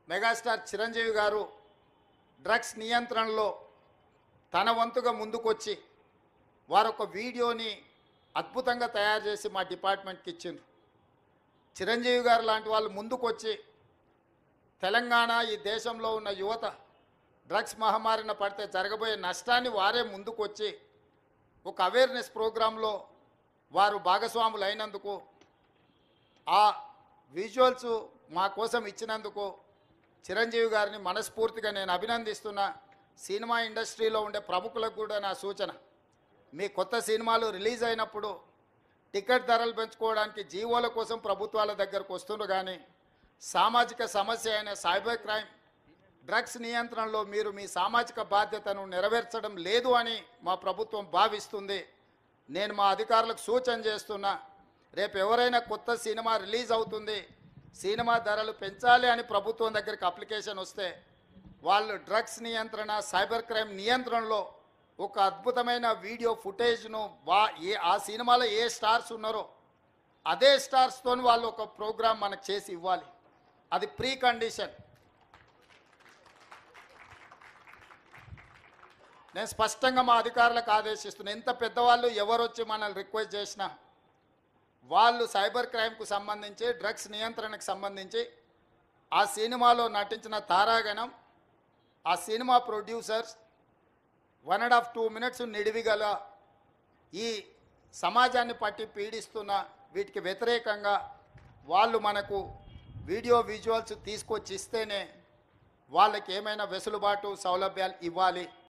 Megastar Chiranjeevi గారు drugs నియంత్రణలో తన వంతుగా ముందుకొచ్చి వారొక వీడియోని అద్భుతంగా తయారు చేసి మా డిపార్ట్మెంట్కి ఇచ్చిండ్రు. చిరంజీవి గారు లాంటి వాళ్ళు ముందుకొచ్చి తెలంగాణ ఈ దేశంలో ఉన్న యువత డ్రగ్స్ మహమ్మారిన పడితే జరగబోయే నష్టాన్ని వారే ముందుకొచ్చి ఒక అవేర్నెస్ ప్రోగ్రాంలో వారు భాగస్వాములు అయినందుకు, ఆ విజువల్స్ మా కోసం ఇచ్చినందుకు చిరంజీవి గారిని మనస్ఫూర్తిగా నేను అభినందిస్తున్నా. సినిమా ఇండస్ట్రీలో ఉండే ప్రముఖులకు కూడా నా సూచన, మీ కొత్త సినిమాలు రిలీజ్ అయినప్పుడు టికెట్ ధరలు పెంచుకోవడానికి జీవోల కోసం ప్రభుత్వాల దగ్గరకు వస్తుండ్రు, కానీ సామాజిక సమస్య అయిన సైబర్ క్రైమ్ డ్రగ్స్ నియంత్రణలో మీరు మీ సామాజిక బాధ్యతను నెరవేర్చడం లేదు అని మా ప్రభుత్వం భావిస్తుంది. నేను మా అధికారులకు సూచన చేస్తున్నా, రేపు ఎవరైనా కొత్త సినిమా రిలీజ్ అవుతుంది, సినిమా ధరలు పెంచాలి అని ప్రభుత్వం దగ్గరికి అప్లికేషన్ వస్తే వాళ్ళు డ్రగ్స్ నియంత్రణ సైబర్ క్రైమ్ నియంత్రణలో ఒక అద్భుతమైన వీడియో ఫుటేజ్ను ఆ సినిమాలో ఏ స్టార్స్ ఉన్నారో అదే స్టార్స్తో వాళ్ళు ఒక ప్రోగ్రాం మనకు చేసి ఇవ్వాలి. అది ప్రీ కండిషన్. నేను స్పష్టంగా మా అధికారులకు ఆదేశిస్తున్నాను, ఎంత పెద్దవాళ్ళు ఎవరొచ్చి మనల్ని రిక్వెస్ట్ చేసినా వాళ్ళు సైబర్ క్రైమ్కు సంబంధించి డ్రగ్స్ నియంత్రణకు సంబంధించి ఆ సినిమాలో నటించిన తారాగణం, ఆ సినిమా ప్రొడ్యూసర్స్ 1.5-2 minutes నిడివిగల ఈ సమాజాన్ని పట్టి పీడిస్తున్న వీటికి వ్యతిరేకంగా వాళ్ళు మనకు వీడియో విజువల్స్ తీసుకొచ్చి ఇస్తేనే వాళ్ళకి ఏమైనా వెసులుబాటు సౌలభ్యాలు ఇవ్వాలి.